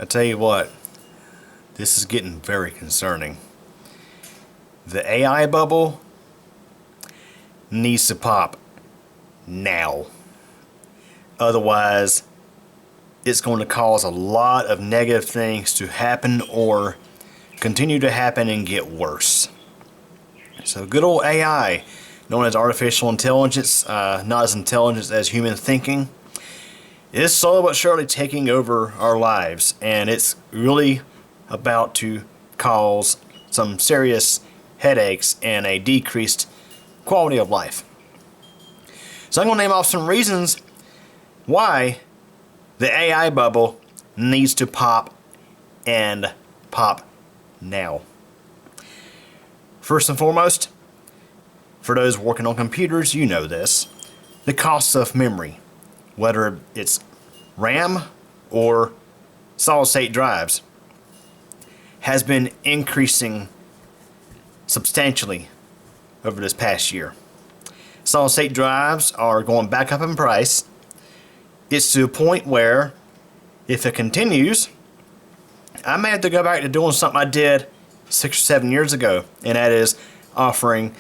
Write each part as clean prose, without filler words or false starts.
I tell you what, this is getting very concerning. The AI bubble needs to pop now. Otherwise, it's going to cause a lot of negative things to happen or continue to happen and get worse. So good old AI, known as artificial intelligence, not as intelligent as human thinking, is slowly but surely taking over our lives, and it's really about to cause some serious headaches and a decreased quality of life. So I'm going to name off some reasons why the AI bubble needs to pop, and pop now. First and foremost, for those working on computers, you know this, the cost of memory, whether it's RAM or solid state drives, has been increasing substantially over this past year. Solid state drives are going back up in price. It's to a point where, if it continues, I may have to go back to doing something I did 6 or 7 years ago, and that is offering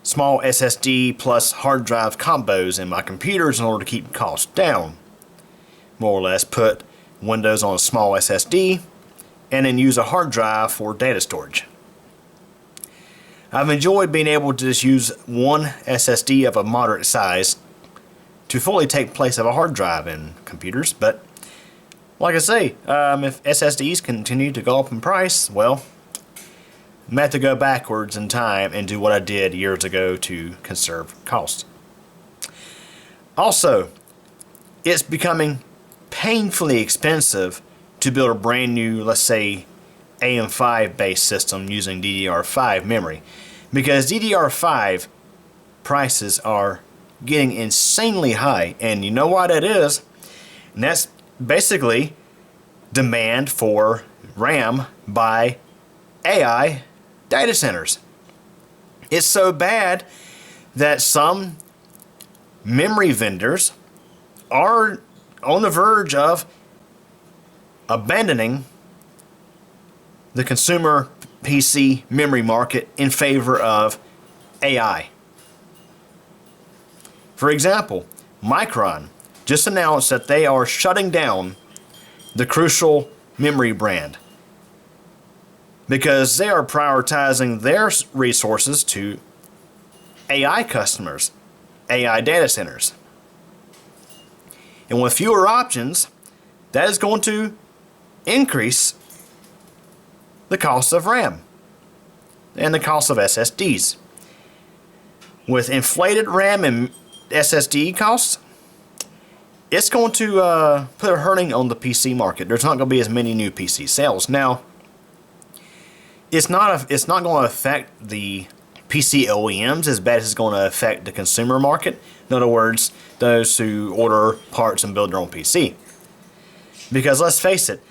small SSD plus hard drive combos in my computers in order to keep costs down. More or less put Windows on a small SSD and then use a hard drive for data storage. I've enjoyed being able to just use one SSD of a moderate size to fully take place of a hard drive in computers, but like I say, if SSDs continue to go up in price, well, I'm going to have to go backwards in time and do what I did years ago to conserve cost. Also, it's becoming painfully expensive to build a brand new, let's say, AM5 based system using DDR5 memory, because DDR5 prices are getting insanely high, and you know why that is? And that's basically demand for RAM by AI data centers. It's so bad that some memory vendors are on the verge of abandoning the consumer PC memory market in favor of AI. For example, Micron just announced that they are shutting down the Crucial memory brand because they are prioritizing their resources to AI customers, AI data centers. And with fewer options, that is going to increase the cost of RAM and the cost of SSDs. With inflated RAM and SSD costs, it's going to put a hurting on the PC market. There's not going to be as many new PC sales. Now, it's not going to affect the PC OEMs as bad as it's going to affect the consumer market. In other words, those who order parts and build their own PC. Because let's face it,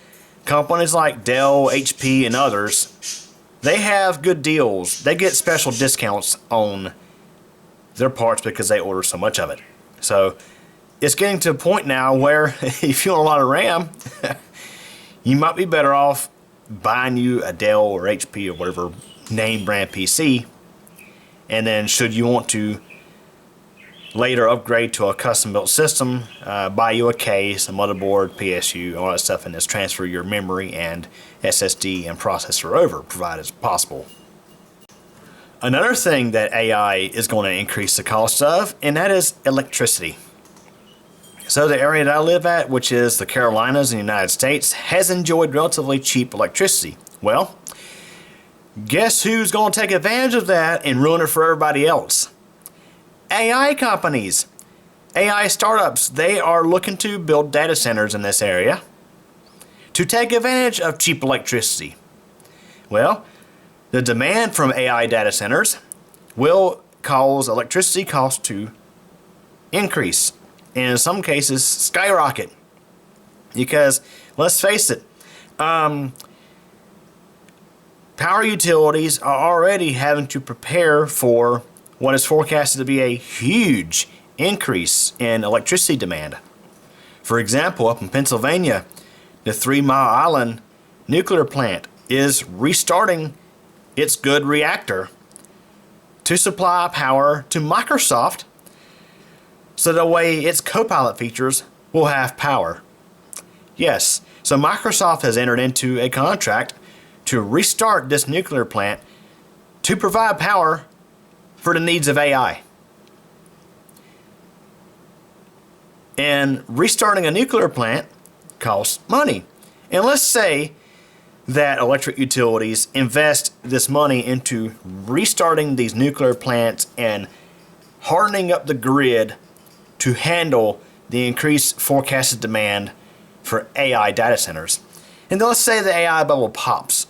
companies like Dell, HP, and others, they have good deals. They get special discounts on their parts because they order so much of it. So it's getting to a point now where if you want a lot of RAM, you might be better off buying you a Dell or HP or whatever name brand PC, and then should you want to later upgrade to a custom built system, buy you a case, a motherboard, PSU, all that stuff, and just transfer your memory and SSD and processor over, provided it's possible. Another thing that AI is going to increase the cost of, and that is electricity. So the area that I live at, which is the Carolinas in the United States, has enjoyed relatively cheap electricity. Well, guess who's going to take advantage of that and ruin it for everybody else? AI companies, AI startups. They are looking to build data centers in this area to take advantage of cheap electricity. Well, the demand from AI data centers will cause electricity costs to increase, and in some cases skyrocket. Because let's face it, power utilities are already having to prepare for what is forecasted to be a huge increase in electricity demand. For example, up in Pennsylvania, the 3 Mile Island nuclear plant is restarting its good reactor to supply power to Microsoft so that way its Copilot features will have power. Yes, so Microsoft has entered into a contract to restart this nuclear plant to provide power for the needs of AI. And restarting a nuclear plant costs money. And let's say that electric utilities invest this money into restarting these nuclear plants and hardening up the grid to handle the increased forecasted demand for AI data centers. And then let's say the AI bubble pops.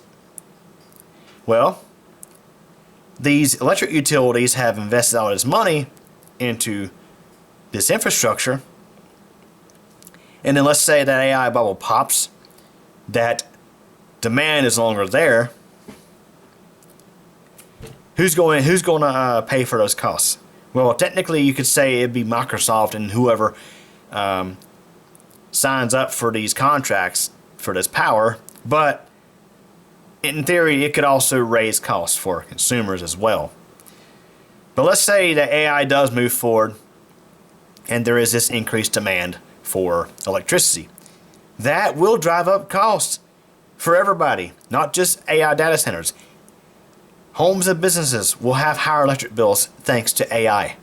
Well, these electric utilities have invested all this money into this infrastructure, and then let's say that AI bubble pops, that demand is no longer there. Who's going to pay for those costs? Well, technically, you could say it'd be Microsoft and whoever signs up for these contracts for this power, but in theory, it could also raise costs for consumers as well. But let's say that AI does move forward and there is this increased demand for electricity. That will drive up costs for everybody, not just AI data centers. Homes and businesses will have higher electric bills thanks to AI.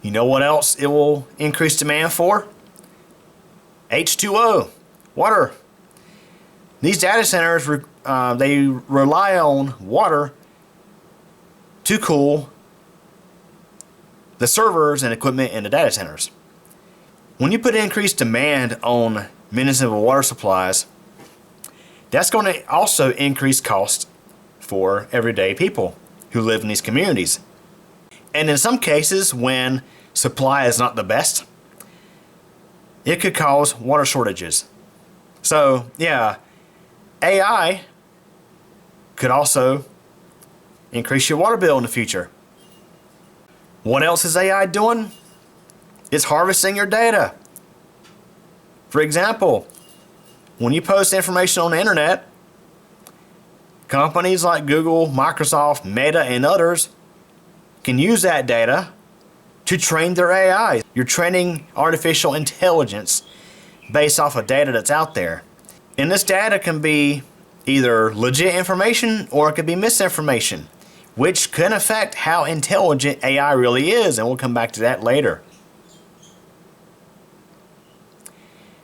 You know what else it will increase demand for? H2O, water. These data centers, they rely on water to cool the servers and equipment in the data centers. When you put increased demand on municipal water supplies, that's going to also increase costs for everyday people who live in these communities. And in some cases, when supply is not the best, it could cause water shortages. So, yeah, AI could also increase your water bill in the future. What else is AI doing? It's harvesting your data. For example, when you post information on the internet, companies like Google, Microsoft, Meta, and others can use that data to train their AI. You're training artificial intelligence based off of data that's out there. And this data can be either legit information or it could be misinformation, which can affect how intelligent AI really is, and we'll come back to that later.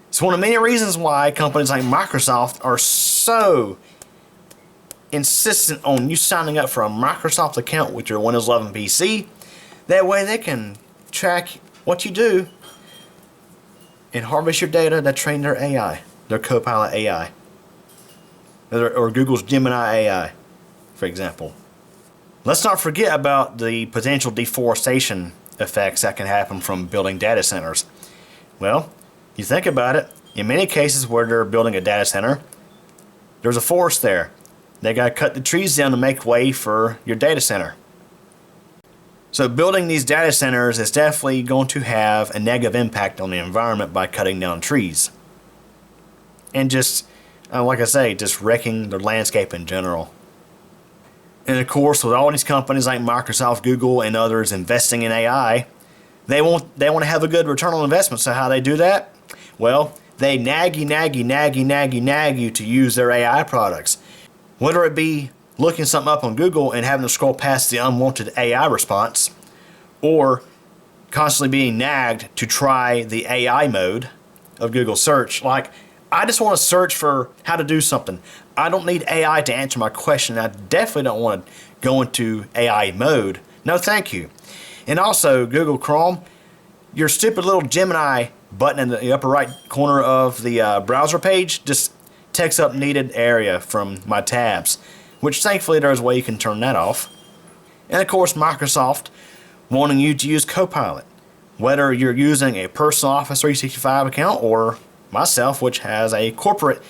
It's one of many reasons why companies like Microsoft are so insistent on you signing up for a Microsoft account with your Windows 11 PC. That way they can track what you do and harvest your data to train their AI, their Copilot AI, or Google's Gemini AI, for example. Let's not forget about the potential deforestation effects that can happen from building data centers. Well, you think about it, in many cases where they're building a data center, there's a forest there. They got to cut the trees down to make way for your data center. So building these data centers is definitely going to have a negative impact on the environment by cutting down trees. And just, like I say, just wrecking the landscape in general. And of course, with all these companies like Microsoft, Google, and others investing in AI, they want to have a good return on investment. So how they do that? Well, they nag you to use their AI products. Whether it be looking something up on Google and having to scroll past the unwanted AI response, or constantly being nagged to try the AI mode of Google search. Like, I just want to search for how to do something. I don't need AI to answer my question. I definitely don't want to go into AI mode. No, thank you. And also, Google Chrome, your stupid little Gemini button in the upper right corner of the browser page just takes up needed area from my tabs, which thankfully there's a way you can turn that off. And of course, Microsoft wanting you to use Copilot, whether you're using a personal Office 365 account or myself, which has a corporate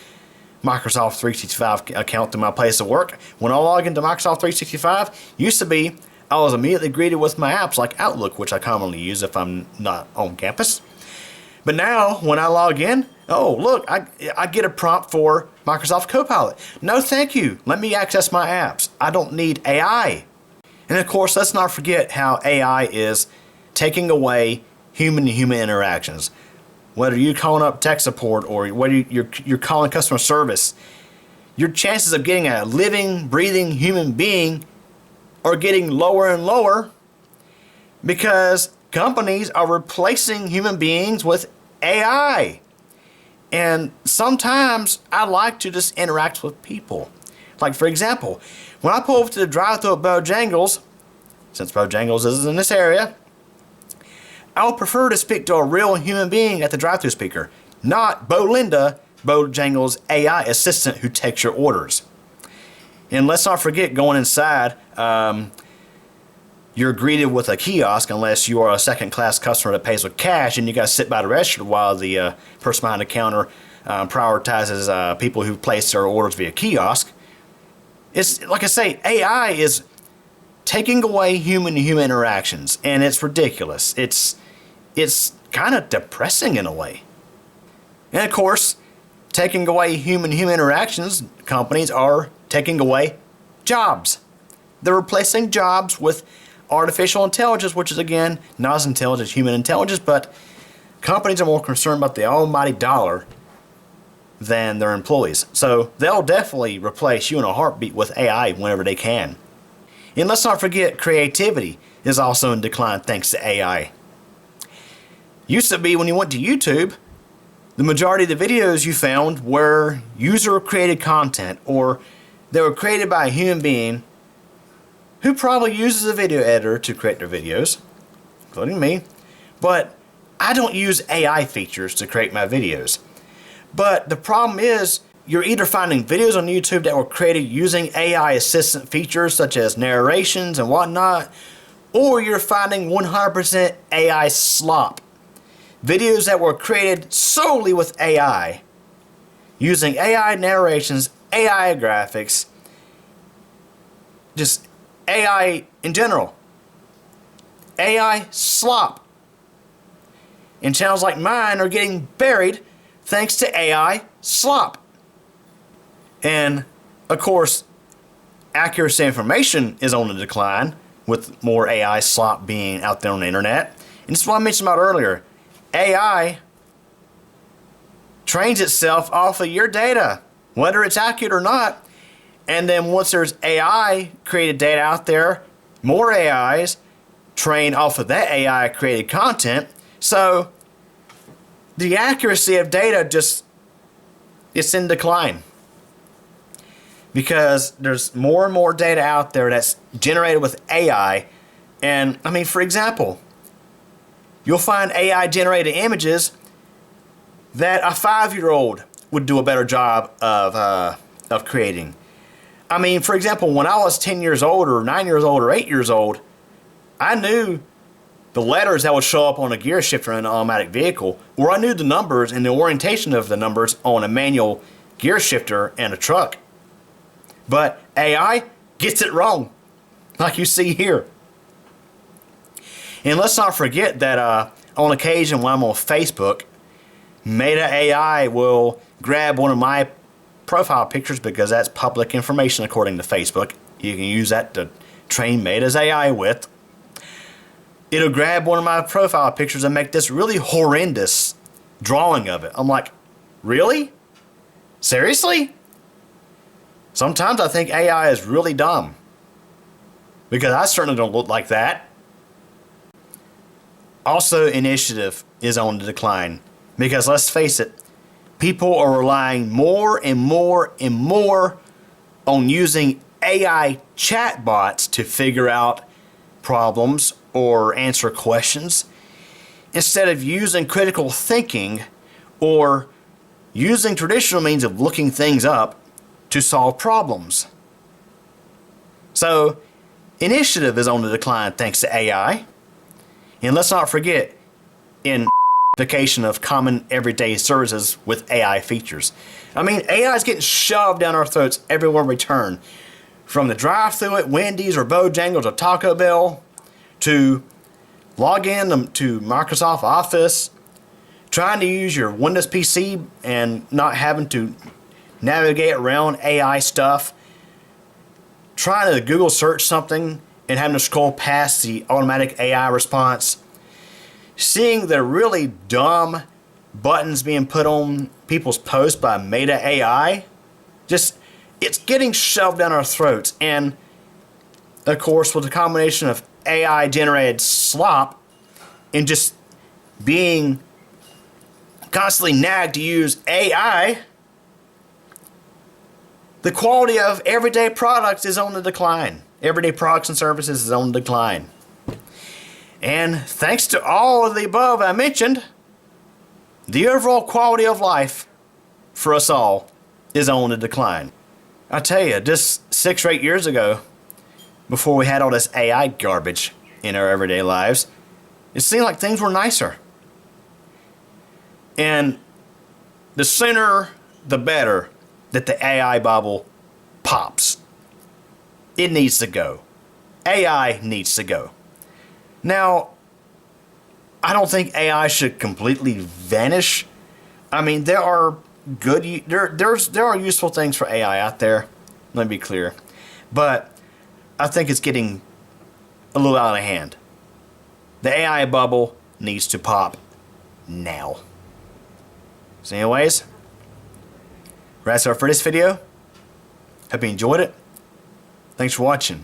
Microsoft 365 account to my place of work. When I log into Microsoft 365, used to be I was immediately greeted with my apps like Outlook, which I commonly use if I'm not on campus. But now, when I log in, oh, look, I get a prompt for Microsoft Copilot. No, thank you. Let me access my apps. I don't need AI. And of course, let's not forget how AI is taking away human-to-human interactions. Whether you're calling up tech support or whether you're calling customer service, your chances of getting a living, breathing human being are getting lower and lower because companies are replacing human beings with AI. And sometimes I like to just interact with people. Like, for example, when I pull over to the drive-thru at Bojangles, since Bojangles is in this area, I would prefer to speak to a real human being at the drive-thru speaker, not Bolinda, Bojangles' AI assistant who takes your orders. And let's not forget, going inside, you're greeted with a kiosk unless you are a second-class customer that pays with cash, and you got to sit by the register while the person behind the counter prioritizes people who place their orders via kiosk. It's like I say, AI is taking away human-to-human interactions, and it's ridiculous. It's kind of depressing in a way. And of course, taking away human-to-human interactions, companies are taking away jobs. They're replacing jobs with artificial intelligence, which is, again, not as intelligent as human intelligence, but companies are more concerned about the almighty dollar than their employees. So they'll definitely replace you in a heartbeat with AI whenever they can. And let's not forget, creativity is also in decline thanks to AI. Used to be when you went to YouTube, the majority of the videos you found were user-created content, or they were created by a human being who probably uses a video editor to create their videos, including me. But I don't use AI features to create my videos. But the problem is, you're either finding videos on YouTube that were created using AI assistant features such as narrations and whatnot, or you're finding 100% AI slop. Videos that were created solely with AI, using AI narrations, AI graphics, just AI in general. AI slop. And channels like mine are getting buried thanks to AI slop. And of course, accuracy information is on the decline with more AI slop being out there on the internet. And this is what I mentioned about earlier. AI trains itself off of your data, whether it's accurate or not. And then once there's AI created data out there, more AIs train off of that AI created content. So the accuracy of data it's in decline. Because there's more and more data out there that's generated with AI. And I mean, for example, you'll find AI generated images that a 5-year-old would do a better job of creating. I mean, for example, when I was 10 years old or 9 years old or 8 years old, I knew the letters that would show up on a gear shifter in an automatic vehicle, or I knew the numbers and the orientation of the numbers on a manual gear shifter and a truck. But AI gets it wrong, like you see here. And let's not forget that on occasion when I'm on Facebook, Meta AI will grab one of my profile pictures because that's public information according to Facebook. You can use that to train Meta's AI with. It'll grab one of my profile pictures and make this really horrendous drawing of it. I'm like, really? Seriously? Sometimes I think AI is really dumb, because I certainly don't look like that. Also, initiative is on the decline, because let's face it, people are relying more and more and more on using AI chatbots to figure out problems or answer questions, instead of using critical thinking or using traditional means of looking things up to solve problems. So, initiative is on the decline thanks to AI. And let's not forget, in tification of common everyday services with AI features. I mean, AI is getting shoved down our throats everywhere we turn. From the drive-thru at Wendy's or Bojangles or Taco Bell, to log in to Microsoft Office, trying to use your Windows PC and not having to navigate around AI stuff, trying to Google search something and having to scroll past the automatic AI response, seeing the really dumb buttons being put on people's posts by Meta AI, just, it's getting shoved down our throats. And of course, with the combination of AI generated slop and just being constantly nagged to use AI, the quality of everyday products is on the decline. Everyday products and services is on the decline. And thanks to all of the above I mentioned, the overall quality of life for us all is on the decline. I tell you, just 6 or 8 years ago, before we had all this AI garbage in our everyday lives, it seemed like things were nicer. And the sooner the better that the AI bubble pops. It needs to go. AI needs to go. Now, I don't think AI should completely vanish. I mean, there are there are useful things for AI out there. Let me be clear. But I think it's getting a little out of hand. The AI bubble needs to pop now. So anyways, that's all for this video. Hope you enjoyed it. Thanks for watching.